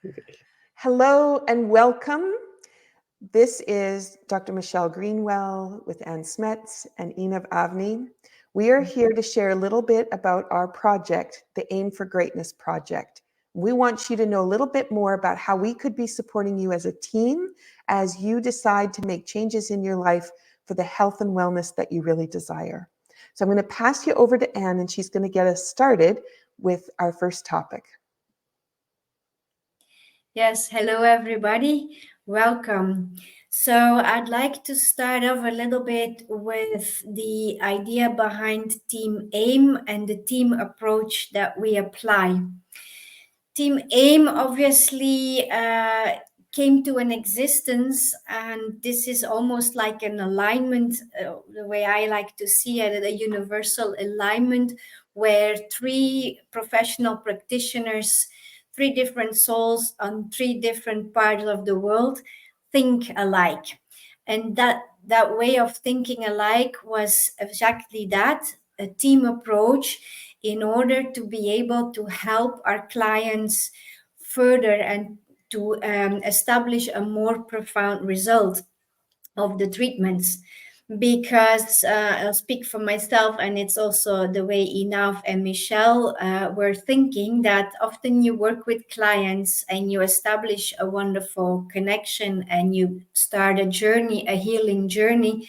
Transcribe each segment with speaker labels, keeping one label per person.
Speaker 1: Okay.
Speaker 2: Hello and welcome. This is Dr. Michelle Greenwell with Smets and Einav Avni. We are here to share a little bit about our project, the Aim for Greatness project. We want you to know a little bit more about how we could be supporting you as a team as you decide to make changes in your life for the health and wellness that you really desire. So I'm going to pass you over to Anne, and she's going to get us started with our first topic.
Speaker 3: Yes, hello everybody. Welcome. So, I'd like to start off a little bit with the idea behind Team AIM and the team approach that we apply. Team AIM obviously came to an existence, and this is almost like an alignment, the way I like to see it, a universal alignment where three professional practitioners, three different souls on three different parts of the world think alike. And that way of thinking alike was exactly that, a team approach in order to be able to help our clients further and to establish a more profound result of the treatments. Because I'll speak for myself, and it's also the way Einav and Michelle were thinking, that often you work with clients and you establish a wonderful connection and you start a journey, a healing journey.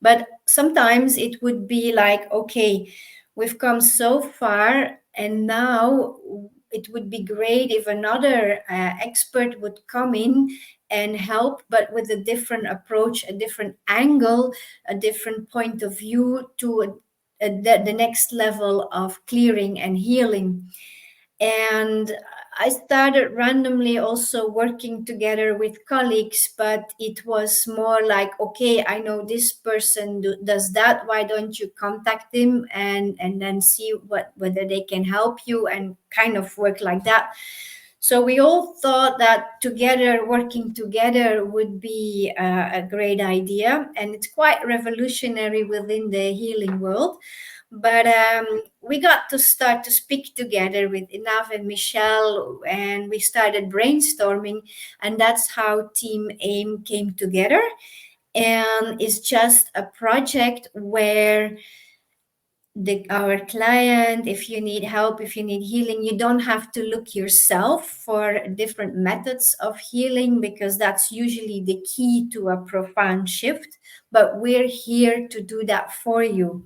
Speaker 3: But sometimes it would be like, okay, we've come so far, and now it would be great if another expert would come in and help, but with a different approach, a different angle, a different point of view to the next level of clearing and healing. And I started randomly also working together with colleagues, but it was more like, okay, I know this person does that. Why don't you contact him and then see whether they can help you, and kind of work like that. So we all thought that together, working together would be a great idea, and it's quite revolutionary within the healing world. But we got to start to speak together with Einav and Michelle, and we started brainstorming, and that's how Team AIM came together. And it's just a project where our client, if you need help, if you need healing, you don't have to look yourself for different methods of healing, because that's usually the key to a profound shift. But we're here to do that for you.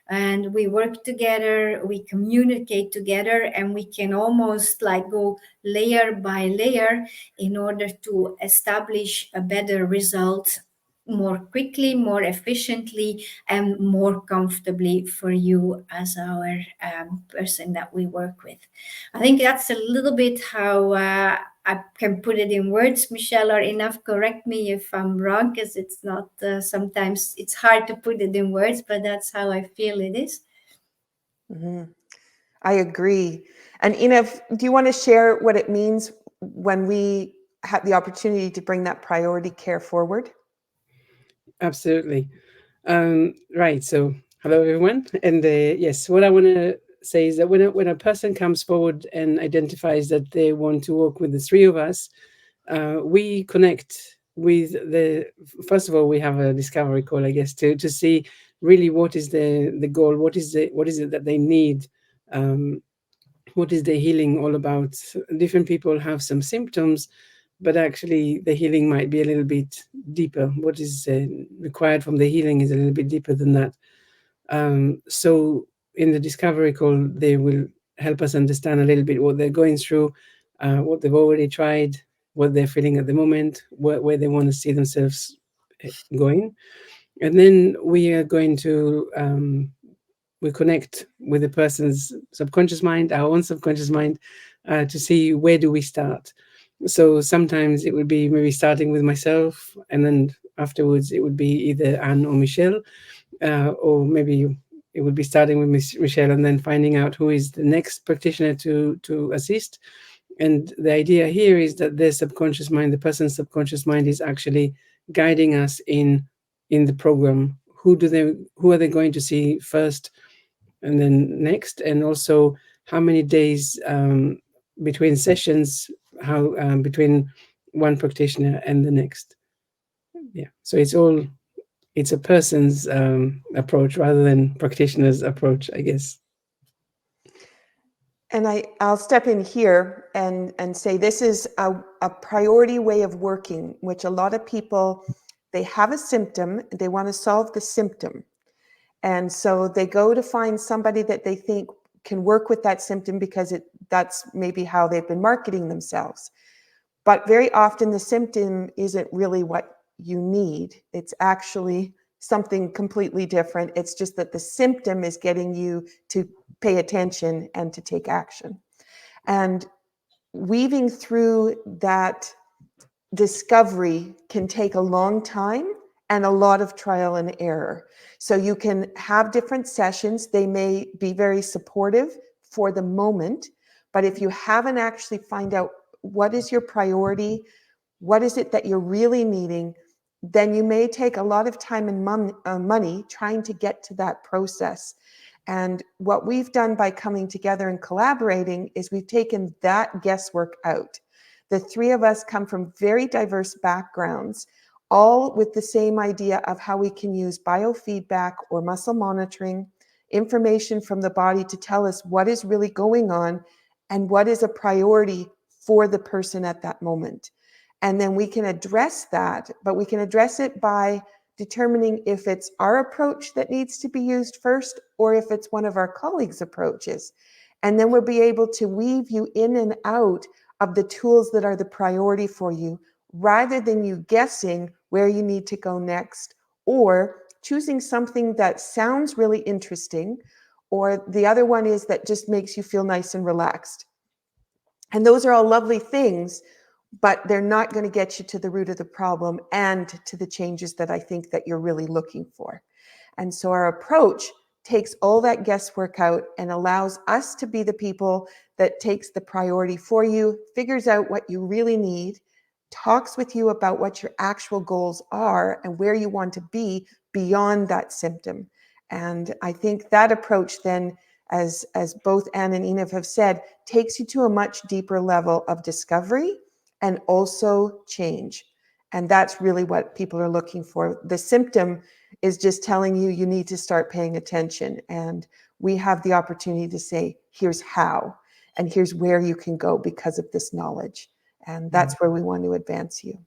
Speaker 3: And we work together, we communicate together, and we can almost like go layer by layer in order to establish a better result more quickly, more efficiently, and more comfortably for you as our person that we work with. I think that's a little bit how I can put it in words. Michelle or Einav, correct me if I'm wrong, because it's not, sometimes it's hard to put it in words, but that's how I feel it is.
Speaker 2: Mm-hmm. I agree. And Einav, do you want to share what it means when we have the opportunity to bring that priority care forward?
Speaker 1: Absolutely. Right. So, hello everyone. And yes, what I want to say is that when a person comes forward and identifies that they want to work with the three of us, we connect with the. First of all, we have a discovery call, I guess, to see really what is the goal, what is it that they need. Um, what is the healing all about? Different people have some symptoms, but actually the healing might be a little bit deeper. What is required from the healing is a little bit deeper than that. So in the discovery call, they will help us understand a little bit what they're going through, what they've already tried, what they're feeling at the moment, where they want to see themselves going. And then we are going to we connect with the person's subconscious mind, our own subconscious mind, to see where do we start. So sometimes it would be maybe starting with myself, and then afterwards it would be either Anne or Michelle, or maybe it would be starting with Michelle and then finding out who is the next practitioner to assist. And the idea here is that their subconscious mind, the person's subconscious mind, is actually guiding us in the program. Who are they going to see first, and then next, and also how many days between sessions how between one practitioner and the next. Yeah, so it's a person's approach rather than practitioner's approach, I guess.
Speaker 2: And I'll step in here and say this is a priority way of working, which a lot of people, they have a symptom, they want to solve the symptom. And so they go to find somebody that they think can work with that symptom because that's maybe how they've been marketing themselves. But very often the symptom isn't really what you need. It's actually something completely different. It's just that the symptom is getting you to pay attention and to take action. And weaving through that discovery can take a long time and a lot of trial and error. So you can have different sessions. They may be very supportive for the moment, but if you haven't actually find out what is your priority, what is it that you're really needing, then you may take a lot of time and money trying to get to that process. And what we've done by coming together and collaborating is we've taken that guesswork out. The three of us come from very diverse backgrounds, all with the same idea of how we can use biofeedback or muscle monitoring, information from the body to tell us what is really going on and what is a priority for the person at that moment. And then we can address that, but we can address it by determining if it's our approach that needs to be used first or if it's one of our colleagues' approaches. And then we'll be able to weave you in and out of the tools that are the priority for you, rather than you guessing where you need to go next or choosing something that sounds really interesting, or the other one is that just makes you feel nice and relaxed. And those are all lovely things, but they're not going to get you to the root of the problem and to the changes that I think that you're really looking for. And so our approach takes all that guesswork out and allows us to be the people that takes the priority for you, figures out what you really need, talks with you about what your actual goals are and where you want to be beyond that symptom. And I think that approach then, as both Anne and Einav have said, takes you to a much deeper level of discovery and also change. And that's really what people are looking for. The symptom is just telling you you need to start paying attention. And we have the opportunity to say, here's how, and here's where you can go because of this knowledge. And that's where we want to advance you.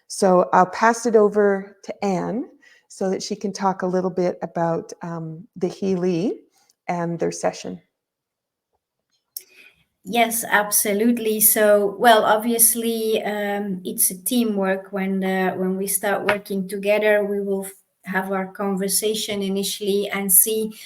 Speaker 2: So I'll pass it over to Anne so that she can talk a little bit about the healee and their session.
Speaker 3: Yes, absolutely. So, well, obviously, it's a teamwork. When we start working together, we will have our conversation initially and see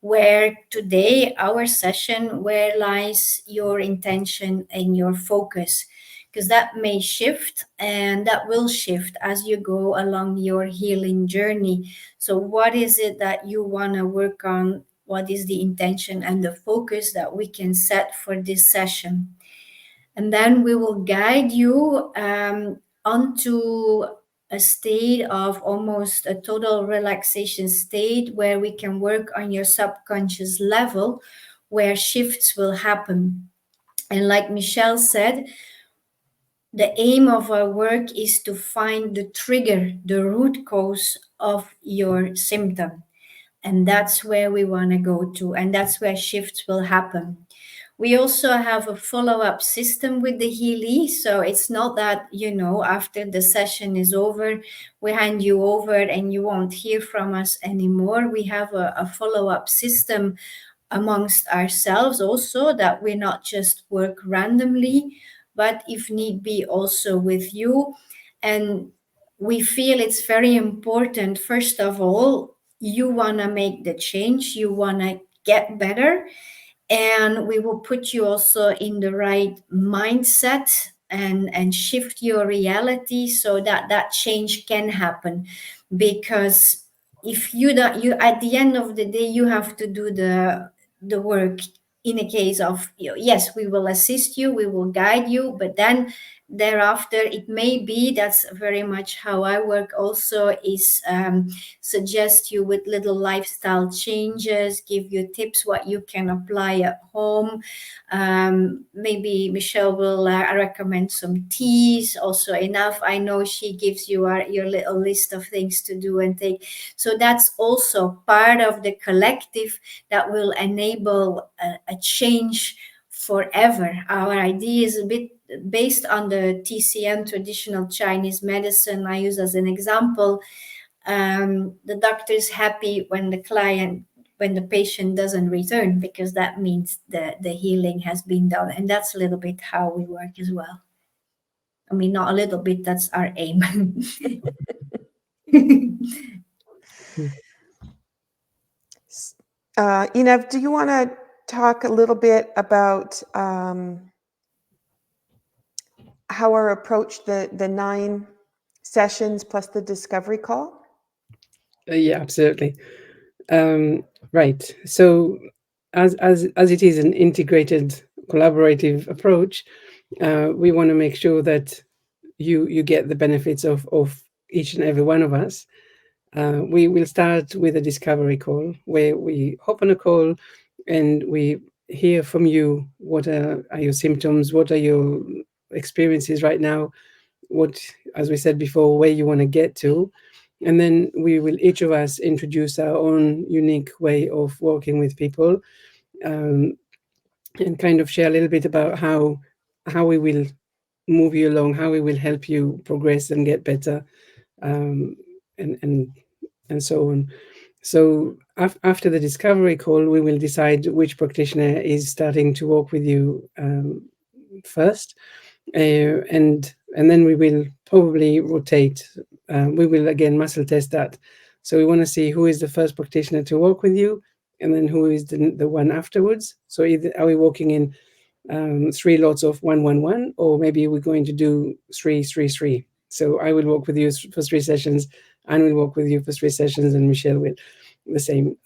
Speaker 3: where today our session, where lies your intention and your focus, because that may shift and that will shift as you go along your healing journey. So, what is it that you want to work on? What is the intention and the focus that we can set for this session? And then we will guide you onto a state of almost a total relaxation state where we can work on your subconscious level, where shifts will happen. And like Michelle said, the aim of our work is to find the trigger, the root cause of your symptom. And that's where we want to go to, and that's where shifts will happen. We also have a follow-up system with the healee. So it's not that, after the session is over, we hand you over and you won't hear from us anymore. We have a follow-up system amongst ourselves also, that we not just work randomly, but if need be also with you. And we feel it's very important, first of all, you want to make the change, you want to get better, and we will put you also in the right mindset and shift your reality so that that change can happen. Because if you don't, you at the end of the day, you have to do the work. In a case of, yes, we will assist you, we will guide you, but then thereafter, it may be, that's very much how I work also, is suggest you with little lifestyle changes, give you tips what you can apply at home. Maybe Michelle will recommend some teas. Also, enough, I know she gives you your little list of things to do and take. So that's also part of the collective that will enable a change forever. Our idea is a bit based on the TCM, traditional Chinese medicine, I use as an example. The doctor is happy when the patient doesn't return, because that means the healing has been done. And that's a little bit how we work as well. I mean, not a little bit, that's our aim.
Speaker 2: Einav, do you want to talk a little bit about how our approach the 9 sessions plus the discovery call?
Speaker 1: Yeah, absolutely. Right. So, as it is an integrated, collaborative approach, we want to make sure that you get the benefits of each and every one of us. We will start with a discovery call where we hop on a call and we hear from you. What are your symptoms? What are your experiences right now? What, as we said before, where you want to get to. And then we will each of us introduce our own unique way of working with people, um, and kind of share a little bit about how we will move you along, how we will help you progress and get better, um, and and and so on. So after the discovery call, we will decide which practitioner is starting to work with you first, and then we will probably rotate. We will again muscle test that. So we want to see who is the first practitioner to work with you, and then who is the one afterwards. So either are we walking in 3 lots of 1 1 1, or maybe we're going to do 3 3 3. So I will work with you for 3 sessions, and will work with you for 3 sessions, and Michelle will the same,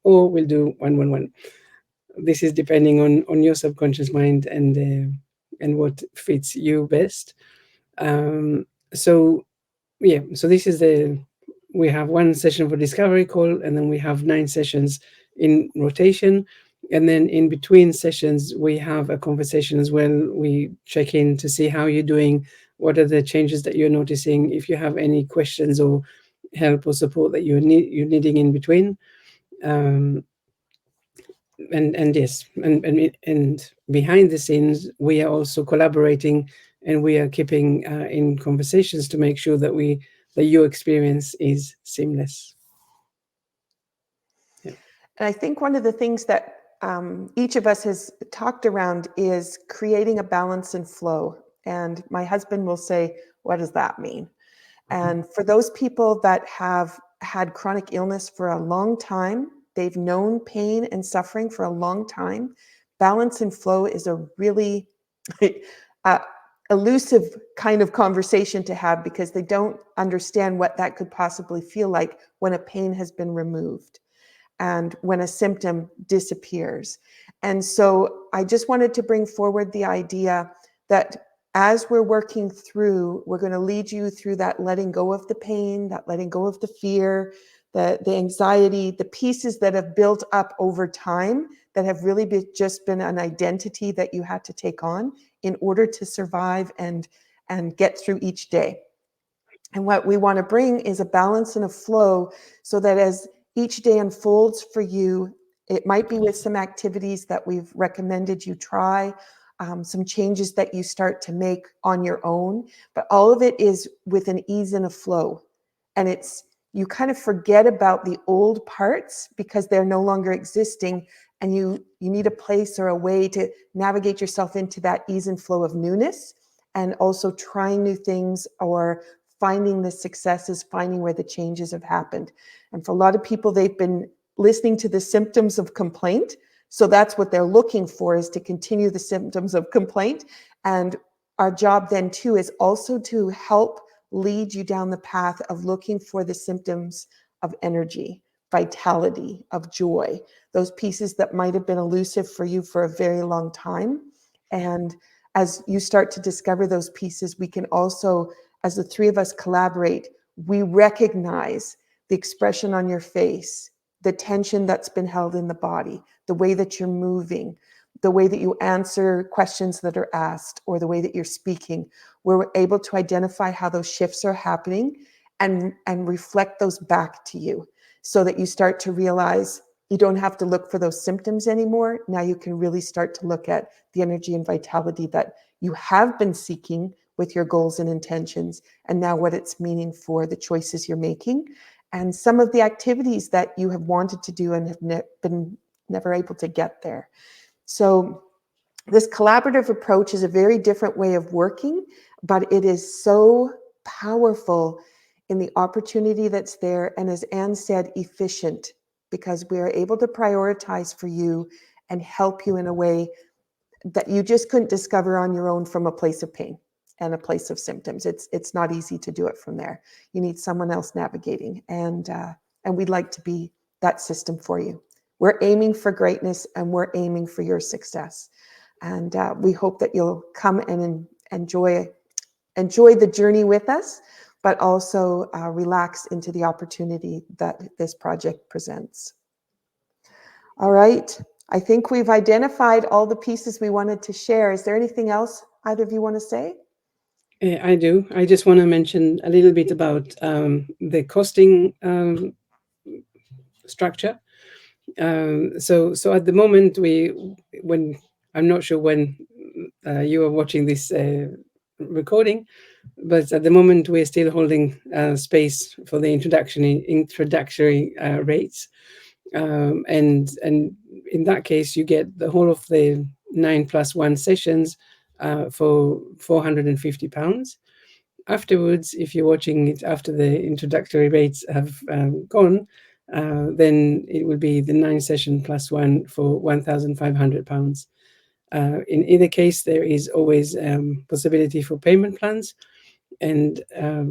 Speaker 1: or we'll do 1 1 1. This is depending on your subconscious mind and what fits you best. So yeah, so this is we have 1 session for discovery call, and then we have 9 sessions in rotation, and then in between sessions we have a conversation as well. We check in to see how you're doing, what are the changes that you're noticing, if you have any questions or help or support that you're needing in between. um, and yes, and behind the scenes we are also collaborating, and we are keeping in conversations to make sure that your experience is seamless. Yeah.
Speaker 2: And I think one of the things that each of us has talked around is creating a balance and flow. And my husband will say, what does that mean? And for those people that have had chronic illness for a long time, they've known pain and suffering for a long time, balance and flow is a really elusive kind of conversation to have, because they don't understand what that could possibly feel like when a pain has been removed and when a symptom disappears. And so I just wanted to bring forward the idea that as we're working through, we're going to lead you through that letting go of the pain, that letting go of the fear, the anxiety, the pieces that have built up over time that have really just been an identity that you had to take on in order to survive and get through each day. And what we want to bring is a balance and a flow, so that as each day unfolds for you, it might be with some activities that we've recommended you try, some changes that you start to make on your own, but all of it is with an ease and a flow. And it's, you kind of forget about the old parts because they're no longer existing, and you need a place or a way to navigate yourself into that ease and flow of newness, and also trying new things or finding the successes, finding where the changes have happened. And for a lot of people, they've been listening to the symptoms of complaint. So that's what they're looking for, is to continue the symptoms of complaint. And our job then too is also to help lead you down the path of looking for the symptoms of energy, vitality, of joy, those pieces that might have been elusive for you for a very long time. And as you start to discover those pieces, we can also, as the three of us collaborate, we recognize the expression on your face, the tension that's been held in the body, the way that you're moving, the way that you answer questions that are asked, or the way that you're speaking. We're able to identify how those shifts are happening and reflect those back to you, so that you start to realize you don't have to look for those symptoms anymore. Now you can really start to look at the energy and vitality that you have been seeking with your goals and intentions, and now what it's meaning for the choices you're making, and some of the activities that you have wanted to do and have been never able to get there. So this collaborative approach is a very different way of working, but it is so powerful in the opportunity that's there. And as Anne said, efficient, because we are able to prioritize for you and help you in a way that you just couldn't discover on your own from a place of pain and a place of symptoms. It's not easy to do it from there. You need someone else navigating, and we'd like to be that system for you. We're aiming for greatness, and we're aiming for your success. And we hope that you'll come and enjoy the journey with us, but also relax into the opportunity that this project presents. All right. I think we've identified all the pieces we wanted to share. Is there anything else either of you want to say?
Speaker 1: I do. I just want to mention a little bit about the costing structure. So at the moment, when I'm not sure when you are watching this recording, but at the moment we're still holding space for the introductory rates, and in that case you get the whole of the 9+1 sessions for £450. Afterwards, if you're watching it after the introductory rates have gone, then it will be the 9 session plus 1 for £1,500. In either case, there is always possibility for payment plans, and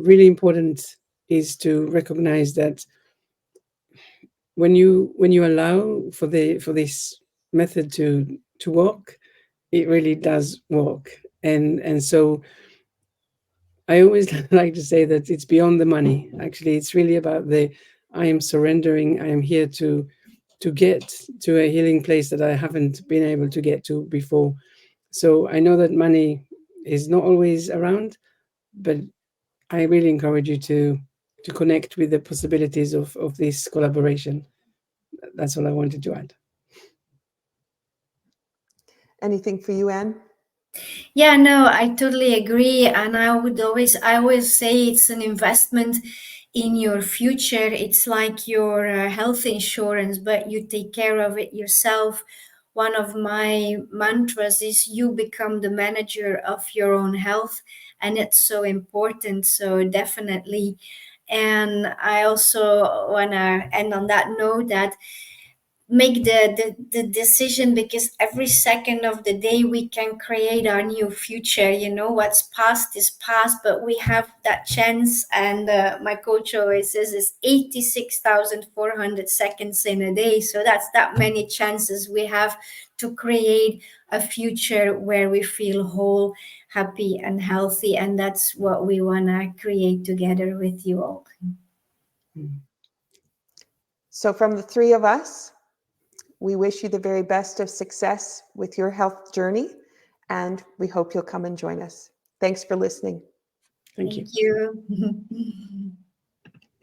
Speaker 1: really important is to recognize that when you allow for this method to work, it really does work, and so I always like to say that it's beyond the money. Actually, it's really about I am surrendering. I am here to get to a healing place that I haven't been able to get to before. So I know that money is not always around, but I really encourage you to connect with the possibilities of this collaboration. That's all I wanted to add.
Speaker 2: Anything for you, Anne?
Speaker 3: Yeah, no, I totally agree. And I always say it's an investment in your future. It's like your health insurance, but you take care of it yourself. One of my mantras is you become the manager of your own health, and it's so important. So definitely. And I also want to end on that note that make the decision, because every second of the day we can create our new future. What's past is past, but we have that chance. And my coach always says it's 86,400 seconds in a day, so that's that many chances we have to create a future where we feel whole, happy and healthy. And that's what we want to create together with you all.
Speaker 2: So from the three of us, we wish you the very best of success with your health journey, and we hope you'll come and join us. Thanks for listening.
Speaker 1: Thank you.
Speaker 3: Thank you.